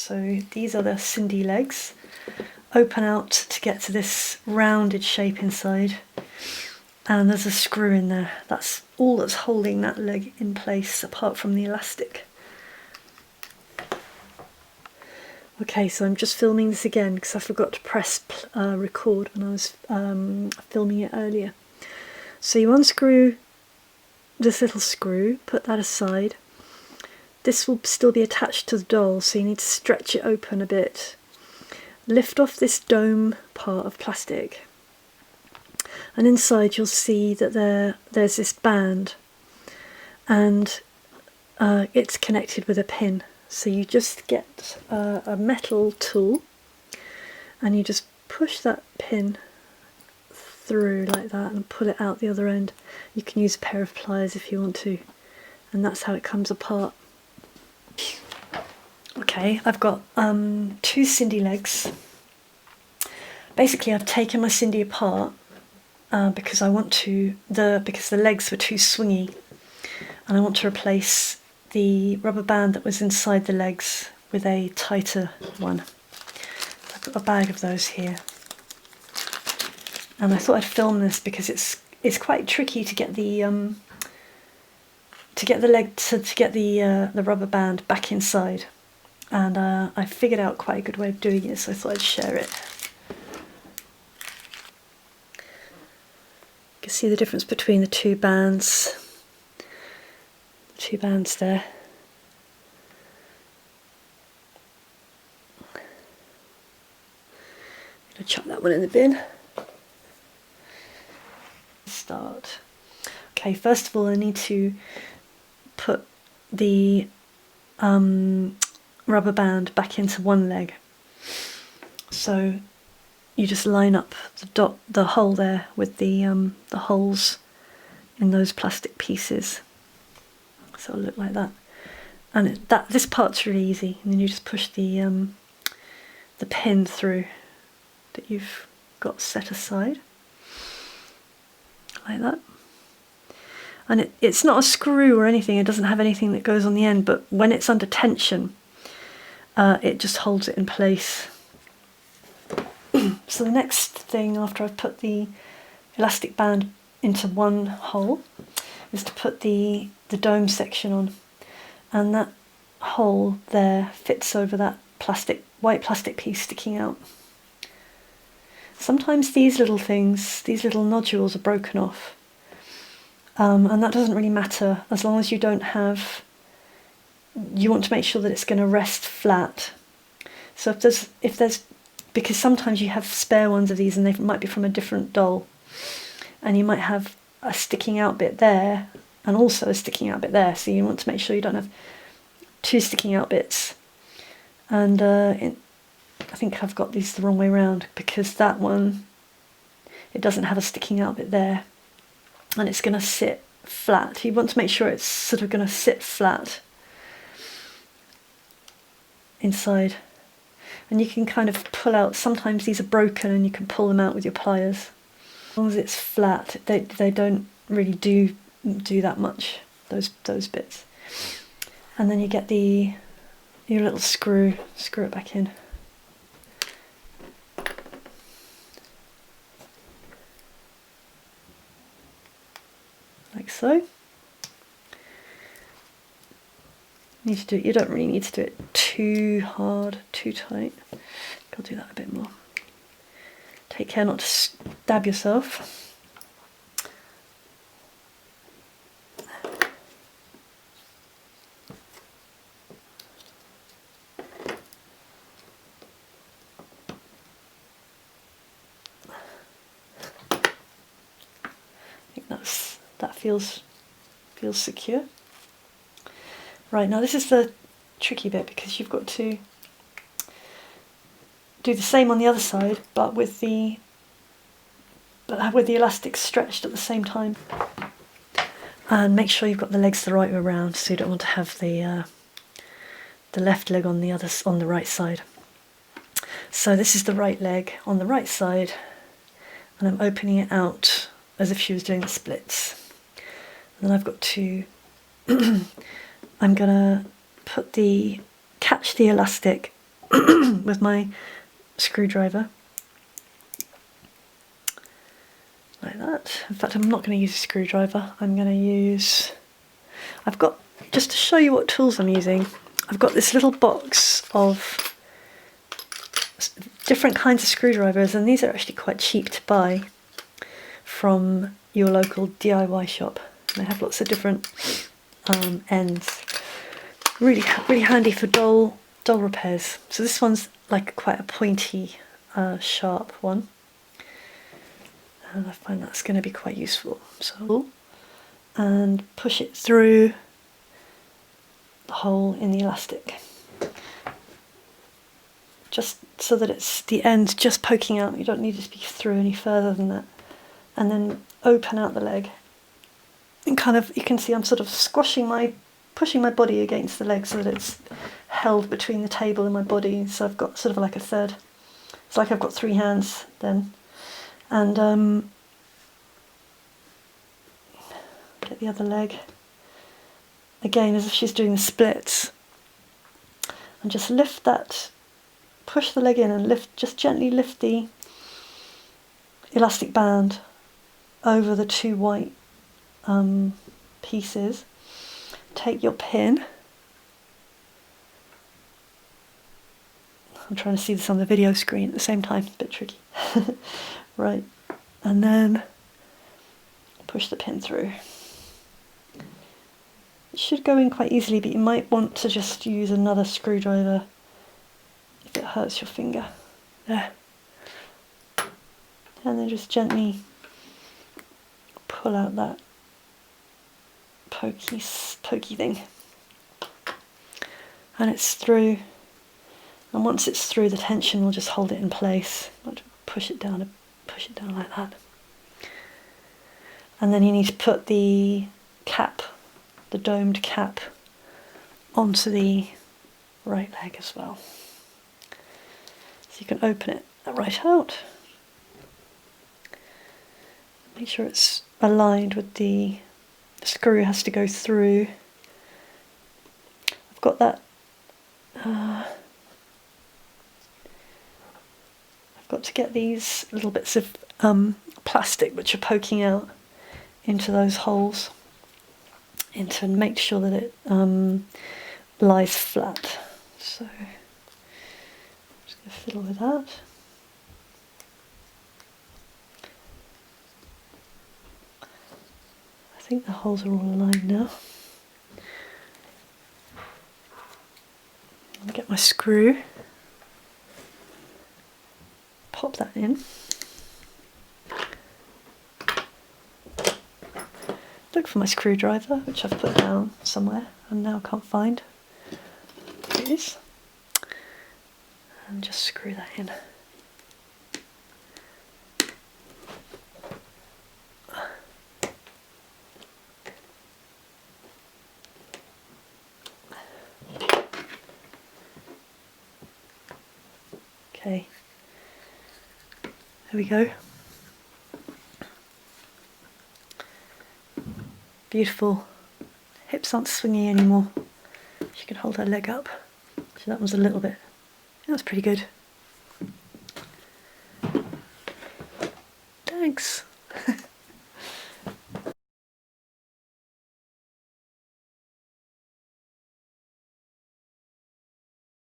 So these are the Sindy legs. Open out to get to this rounded shape inside, and there's a screw in there. That's all that's holding that leg in place apart from the elastic. Okay, so I'm just filming this again because I forgot to press record when I was filming it earlier. So you unscrew this little screw, put that aside. This will still be attached to the doll, so you need to stretch it open a bit. Lift off this dome part of plastic, and inside you'll see that there's this band, and it's connected with a pin. So you just get a metal tool and you just push that pin through like that and pull it out the other end. You can use a pair of pliers if you want to, and that's how it comes apart. Okay, I've got 2 Sindy legs. Basically, I've taken my Sindy apart because because the legs were too swingy, and I want to replace the rubber band that was inside the legs with a tighter one. I've got a bag of those here, and I thought I'd film this because it's quite tricky to get the rubber band back inside, and I figured out quite a good way of doing it, so I thought I'd share it. You can see the difference between the 2 bands. 2 bands there. I'm going to chuck that one in the bin. Start. Okay, first of all I need to put the rubber band back into one leg. So you just line up the hole there with the holes in those plastic pieces. So it'll look like that, and this part's really easy. And then you just push the pin through that you've got set aside, like that. And it's not a screw or anything. It doesn't have anything that goes on the end. But when it's under tension, it just holds it in place. So the next thing after I've put the elastic band into one hole is to put the dome section on, and that hole there fits over that white plastic piece sticking out. Sometimes these little nodules are broken off, and that doesn't really matter as long as you want to make sure that it's going to rest flat. So if there's because sometimes you have spare ones of these and they might be from a different doll, and you might have a sticking out bit there and also a sticking out bit there, so you want to make sure you don't have 2 sticking out bits. And I think I've got these the wrong way around, because that one, it doesn't have a sticking out bit there, and it's going to sit flat. You want to make sure it's sort of going to sit flat inside, and you can kind of pull out. Sometimes these are broken and you can pull them out with your pliers. As long as it's flat, they don't really do that much, those bits. And then you get your little screw it back in. Like so. You don't really need to do it too hard, too tight. I'll do that a bit more. Take care not to stab yourself. I think that feels secure. Right, now this is the tricky bit, because you've got to do the same on the other side, but with the elastic stretched at the same time. And make sure you've got the legs the right way around, so you don't want to have the left leg on the right side. So this is the right leg on the right side, and I'm opening it out as if she was doing the splits. And then I've got to I'm gonna catch the elastic with my screwdriver. Like that. In fact, I'm not going to use a screwdriver. I'm going to use... I've got, just to show you what tools I'm using, I've got this little box of different kinds of screwdrivers, and these are actually quite cheap to buy from your local DIY shop. They have lots of different ends. Really handy for doll repairs. So this one's like quite a pointy, sharp one, and I find that's going to be quite useful. So, and push it through the hole in the elastic, just so that it's the end just poking out. You don't need it to be through any further than that. And then open out the leg. And kind of, you can see I'm sort of pushing my body against the leg so that it's held between the table and my body. So I've got sort of like a third. It's like I've got 3 hands then. And get the other leg. Again, as if she's doing the splits. And just lift that, push the leg in and lift, just gently lift the elastic band over the 2 white pieces. Take your pin. I'm trying to see this on the video screen at the same time, it's a bit tricky. Right, and then push the pin through. It should go in quite easily, but you might want to just use another screwdriver if it hurts your finger. There. And then just gently pull out that pokey thing. And it's through. And once it's through, the tension will just hold it in place. Push it down like that. And then you need to put the cap, the domed cap, onto the right leg as well. So you can open it right out. Make sure it's aligned with the screw has to go through. I've got that. I've got to get these little bits of plastic which are poking out into those holes, and make sure that it lies flat. So I'm just going to fiddle with that. I think the holes are all aligned now. I'll get my screw, pop that in. Look for my screwdriver, which I've put down somewhere and now can't find. There it is. And just screw that in. Okay, there we go. Beautiful. Hips aren't swinging anymore. She can hold her leg up. So that was a little bit, that was pretty good. Thanks.